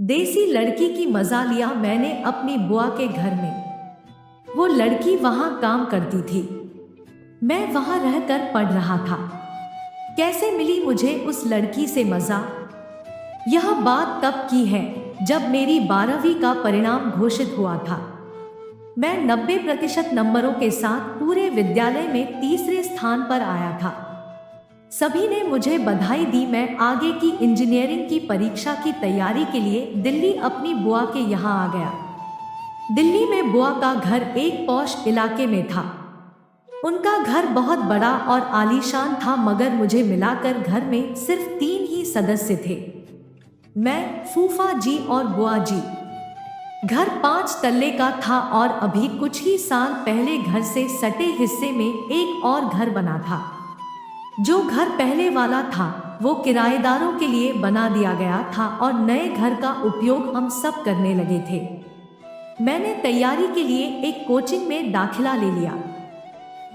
देसी लड़की की मजा लिया मैंने अपनी बुआ के घर में। वो लड़की वहां काम करती थी। मैं वहां रहकर पढ़ रहा था। कैसे मिली मुझे उस लड़की से मजा? यह बात तब की है जब मेरी 12वीं का परिणाम घोषित हुआ था। मैं 90% नंबरों के साथ पूरे विद्यालय में तीसरे स्थान पर आया था। सभी ने मुझे बधाई दी। मैं आगे की इंजीनियरिंग की परीक्षा की तैयारी के लिए दिल्ली अपनी बुआ के यहाँ आ गया। दिल्ली में बुआ का घर एक पॉश इलाके में था। उनका घर बहुत बड़ा और आलीशान था, मगर मुझे मिलाकर घर में सिर्फ 3 ही सदस्य थे। मैं, फूफा जी और बुआ जी। घर 5 तल्ले का था और अभी कुछ ही साल पहले घर से सटे हिस्से में एक और घर बना था। जो घर पहले वाला था वो किराएदारों के लिए बना दिया गया था और नए घर का उपयोग हम सब करने लगे थे। मैंने तैयारी के लिए एक कोचिंग में दाखिला ले लिया।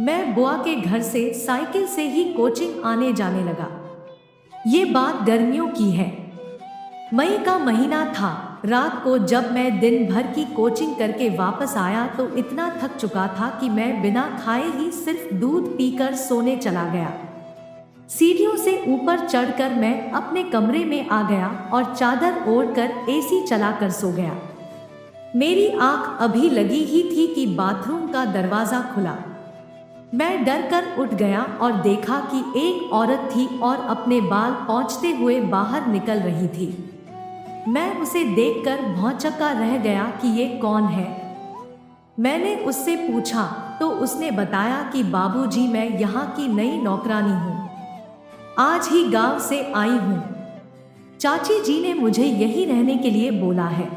मैं बुआ के घर से साइकिल से ही कोचिंग आने जाने लगा। ये बात गर्मियों की है। मई का महीना था। रात को जब मैं दिन भर की कोचिंग करके वापस आया तो इतना थक चुका था कि मैं बिना खाए ही सिर्फ दूध पीकर सोने चला गया। सीढ़ियों से ऊपर चढ़कर मैं अपने कमरे में आ गया और चादर ओढ़कर एसी चलाकर सो गया। मेरी आंख अभी लगी ही थी कि बाथरूम का दरवाजा खुला। मैं डर कर उठ गया और देखा कि एक औरत थी और अपने बाल पोंछते हुए बाहर निकल रही थी। मैं उसे देखकर भौंचक्का रह गया कि ये कौन है। मैंने उससे पूछा तो उसने बताया कि बाबूजी, मैं यहाँ की नई नौकरानी हूँ, आज ही गांव से आई हूँ। चाची जी ने मुझे यहीं रहने के लिए बोला है।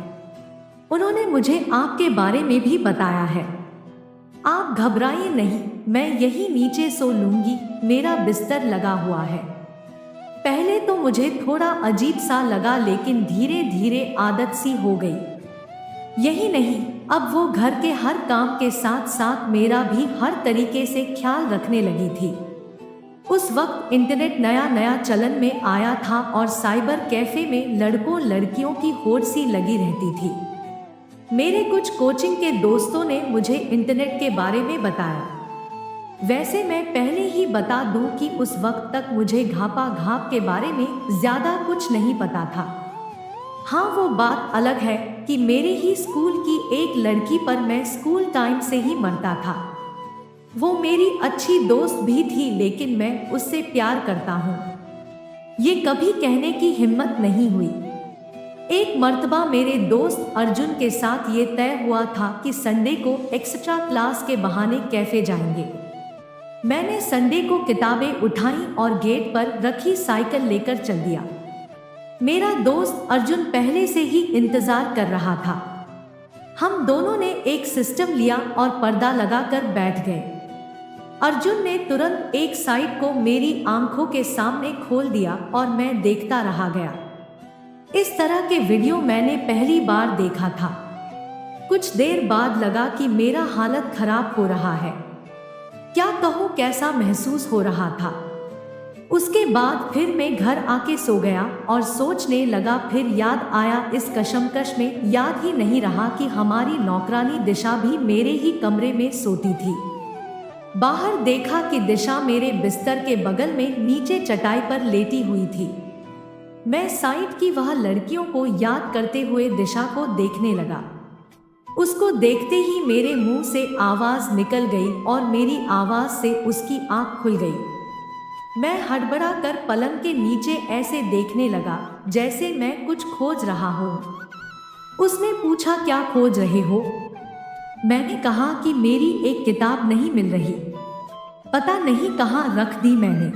उन्होंने मुझे आपके बारे में भी बताया है। आप घबराइए नहीं, मैं यहीं नीचे सो लूंगी, मेरा बिस्तर लगा हुआ है। पहले तो मुझे थोड़ा अजीब सा लगा, लेकिन धीरे धीरे आदत सी हो गई। यही नहीं, अब वो घर के हर काम के साथ साथ मेरा भी हर तरीके से ख्याल रखने लगी थी। उस वक्त इंटरनेट नया नया चलन में आया था और साइबर कैफे में लड़कों लड़कियों की होड़ सी लगी रहती थी। मेरे कुछ कोचिंग के दोस्तों ने मुझे इंटरनेट के बारे में बताया। वैसे मैं पहले ही बता दूं कि उस वक्त तक मुझे घापा घाप के बारे में ज्यादा कुछ नहीं पता था। हाँ, वो बात अलग है कि मेरे ही स्कूल की एक लड़की पर मैं स्कूल टाइम से ही मरता था। वो मेरी अच्छी दोस्त भी थी, लेकिन मैं उससे प्यार करता हूँ ये कभी कहने की हिम्मत नहीं हुई। एक मर्तबा मेरे दोस्त अर्जुन के साथ ये तय हुआ था कि संडे को एक्स्ट्रा क्लास के बहाने कैफे जाएंगे। मैंने संडे को किताबें उठाई और गेट पर रखी साइकिल लेकर चल दिया। मेरा दोस्त अर्जुन पहले से ही इंतजार कर रहा था। हम दोनों ने एक सिस्टम लिया और पर्दा लगाकर बैठ गए। अर्जुन ने तुरंत एक साइड को मेरी आंखों के सामने खोल दिया और मैं देखता रहा गया। इस तरह के वीडियो मैंने पहली बार देखा था। कुछ देर बाद लगा कि मेरा हालत खराब हो रहा है। क्या कहूँ, कैसा महसूस हो रहा था। उसके बाद फिर मैं घर आके सो गया और सोचने लगा। फिर याद आया, इस कशमकश में याद ही नहीं रहा कि हमारी नौकरानी दिशा भी मेरे ही कमरे में सोती थी। बाहर देखा कि दिशा मेरे बिस्तर के बगल में नीचे चटाई पर लेटी हुई थी। मैं साइड की वह लड़कियों को याद करते हुए दिशा को देखने लगा। उसको देखते ही मेरे मुंह से आवाज निकल गई और मेरी आवाज से उसकी आंख खुल गई। मैं हड़बड़ा कर पलंग के नीचे ऐसे देखने लगा जैसे मैं कुछ खोज रहा हूँ। उसने पूछा, क्या खोज रहे हो? मैंने कहा कि मेरी एक किताब नहीं मिल रही, पता नहीं कहाँ रख दी मैंने।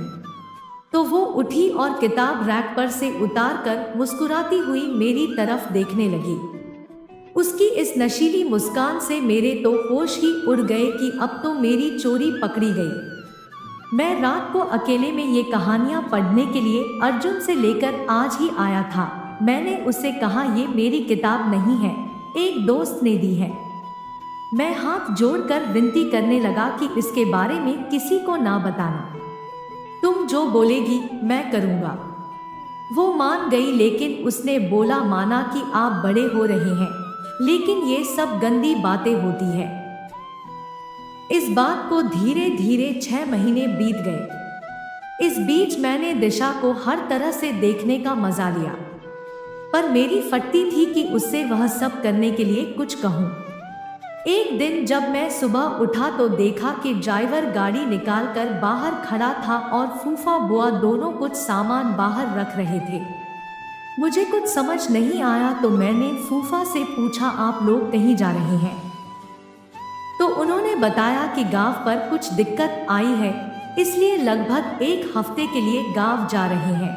तो वो उठी और किताब रैक पर से उतार कर मुस्कुराती हुई मेरी तरफ देखने लगी। उसकी इस नशीली मुस्कान से मेरे तो होश ही उड़ गए कि अब तो मेरी चोरी पकड़ी गई। मैं रात को अकेले में ये कहानियां पढ़ने के लिए अर्जुन से लेकर आज ही आया था। मैंने उससे कहा, ये मेरी किताब नहीं है, एक दोस्त ने दी है। मैं हाथ जोड़कर विनती करने लगा कि इसके बारे में किसी को ना बताना। तुम जो बोलेगी मैं करूँगा। वो मान गई, लेकिन उसने बोला माना कि आप बड़े हो रहे हैं, लेकिन ये सब गंदी बातें होती है। इस बात को धीरे धीरे 6 महीने बीत गए। इस बीच मैंने दिशा को हर तरह से देखने का मजा लिया, पर मेरी फटती थी कि उससे वह सब करने के लिए कुछ कहूँ। एक दिन जब मैं सुबह उठा तो देखा कि ड्राइवर गाड़ी निकालकर बाहर खड़ा था और फूफा बुआ दोनों कुछ सामान बाहर रख रहे थे। मुझे कुछ समझ नहीं आया तो मैंने फूफा से पूछा, आप लोग कहीं जा रहे हैं? तो उन्होंने बताया कि गांव पर कुछ दिक्कत आई है, इसलिए लगभग 1 हफ्ते के लिए गांव जा रहे हैं।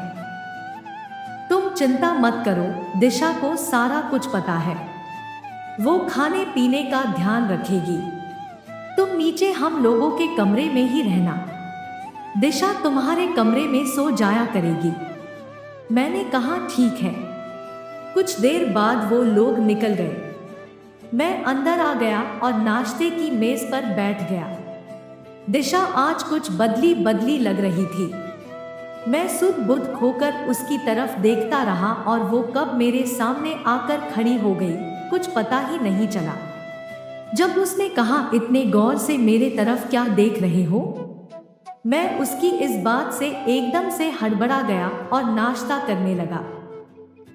तुम चिंता मत करो, दिशा को सारा कुछ पता है, वो खाने पीने का ध्यान रखेगी। तुम नीचे हम लोगों के कमरे में ही रहना, दिशा तुम्हारे कमरे में सो जाया करेगी। मैंने कहा ठीक है। कुछ देर बाद वो लोग निकल गए। मैं अंदर आ गया और नाश्ते की मेज पर बैठ गया। दिशा आज कुछ बदली बदली लग रही थी। मैं सुध बुध खोकर उसकी तरफ देखता रहा और वो कब मेरे सामने आकर खड़ी हो गई, कुछ पता ही नहीं चला। जब उसने कहा, इतने गौर से मेरे तरफ क्या देख रहे हो? मैं उसकी इस बात से एकदम से हड़बड़ा गया और नाश्ता करने लगा।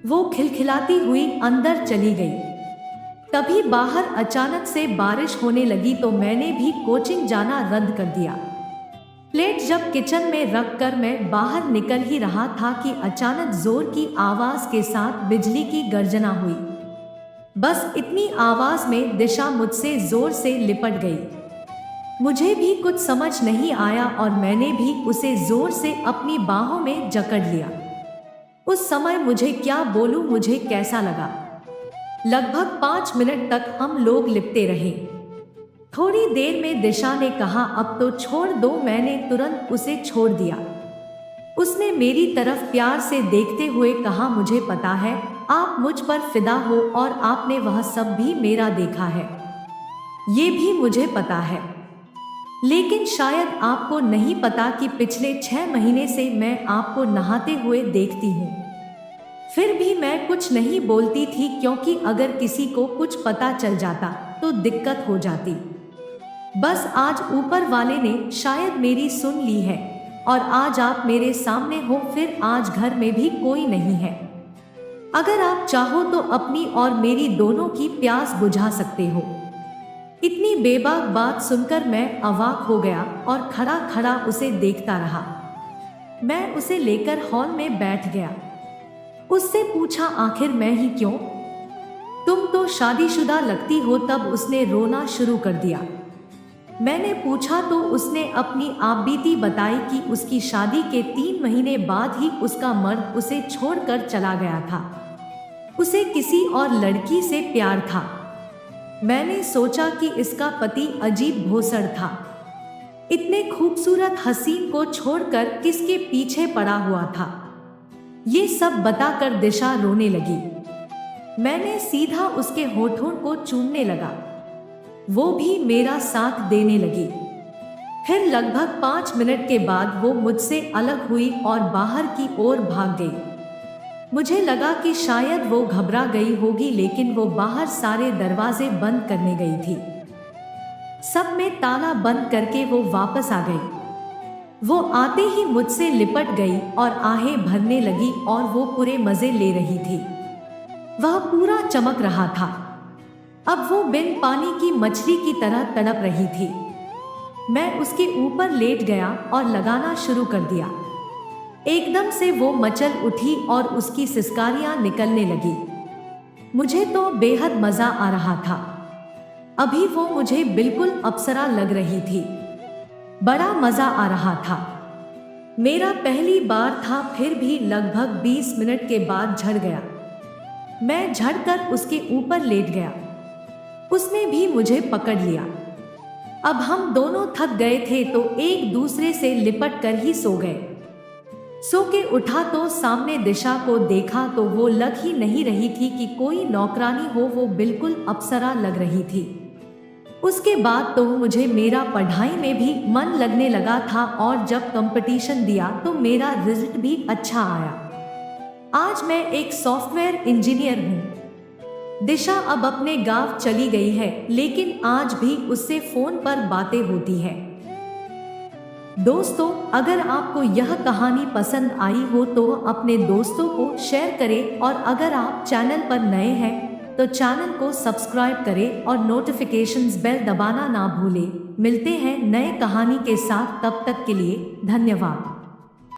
वो खिलखिलाती हुई अंदर चली गई। तभी बाहर अचानक से बारिश होने लगी तो मैंने भी कोचिंग जाना रद्द कर दिया। प्लेट जब किचन में रखकर मैं बाहर निकल ही रहा था कि अचानक जोर की आवाज के साथ बिजली की गर्जना हुई। बस इतनी आवाज में दिशा मुझसे जोर से लिपट गई। मुझे भी कुछ समझ नहीं आया और मैंने भी उसे जोर से अपनी बाहों में जकड़ लिया। उस समय मुझे क्या बोलूं, मुझे कैसा लगा। लगभग 5 मिनट तक हम लोग लिपटे रहे। थोड़ी देर में दिशा ने कहा, अब तो छोड़ दो। मैंने तुरंत उसे छोड़ दिया। उसने मेरी तरफ प्यार से देखते हुए कहा, मुझे पता है आप मुझ पर फिदा हो और आपने वह सब भी मेरा देखा है, ये भी मुझे पता है। लेकिन शायद आपको नहीं पता कि पिछले 6 महीने से मैं आपको नहाते हुए देखती हूँ। फिर भी मैं कुछ नहीं बोलती थी, क्योंकि अगर किसी को कुछ पता चल जाता तो दिक्कत हो जाती। बस आज ऊपर वाले ने शायद मेरी सुन ली है और आज आप मेरे सामने हो, फिर आज घर में भी कोई नहीं है। अगर आप चाहो तो अपनी और मेरी दोनों की प्यास बुझा सकते हो। इतनी बेबाक बात सुनकर मैं अवाक हो गया और खड़ा खड़ा उसे देखता रहा। मैं उसे लेकर हॉल में बैठ गया। उससे पूछा, आखिर मैं ही क्यों? तुम तो शादीशुदा लगती हो। तब उसने रोना शुरू कर दिया। मैंने पूछा तो उसने अपनी आपबीती बताई कि उसकी शादी के 3 महीने बाद ही उसका मर्द उसे छोड़कर चला गया था। उसे किसी और लड़की से प्यार था। मैंने सोचा कि इसका पति अजीब भोसड़ था। इतने खूबसूरत हसीन को छोड़कर किसके पीछे पड़ा हुआ था। ये सब बताकर दिशा रोने लगी। मैंने सीधा उसके होठों को चूमने लगा। वो भी मेरा साथ देने लगी। फिर लगभग 5 मिनट के बाद वो मुझसे अलग हुई और बाहर की ओर भाग गई। मुझे लगा कि शायद वो घबरा गई होगी, लेकिन वो बाहर सारे दरवाजे बंद करने गई थी। सब में ताला बंद करके वो वापस आ गई। वो आते ही मुझसे लिपट गई और आहें भरने लगी और वो पूरे मजे ले रही थी। वह पूरा चमक रहा था। अब वो बिन पानी की मछली की तरह तड़प रही थी। मैं उसके ऊपर लेट गया और लगाना शुरू कर दिया। एकदम से वो मचल उठी और उसकी सिसकारियां निकलने लगी। मुझे तो बेहद मजा आ रहा था। अभी वो मुझे बिल्कुल अप्सरा लग रही थी। बड़ा मजा आ रहा था। मेरा पहली बार था, फिर भी लगभग 20 मिनट के बाद झड़ गया। मैं झड़कर उसके ऊपर लेट गया। उसने भी मुझे पकड़ लिया। अब हम दोनों थक गए थे तो एक दूसरे से लिपट कर ही सो गए। सो के उठा तो सामने दिशा को देखा तो वो लग ही नहीं रही थी कि कोई नौकरानी हो। वो बिल्कुल अप्सरा लग रही थी। उसके बाद तो मुझे मेरा पढ़ाई में भी मन लगने लगा था और जब कंपटीशन दिया तो मेरा रिजल्ट भी अच्छा आया। आज मैं एक सॉफ्टवेयर इंजीनियर हूँ। दिशा अब अपने गांव चली गई है, लेकिन आज भी उससे फोन पर बातें होती है। दोस्तों, अगर आपको यह कहानी पसंद आई हो तो अपने दोस्तों को शेयर करें और अगर आप चैनल पर नए हैं तो चैनल को सब्सक्राइब करें और नोटिफिकेशंस बेल दबाना ना भूलें। मिलते हैं नए कहानी के साथ, तब तक के लिए धन्यवाद।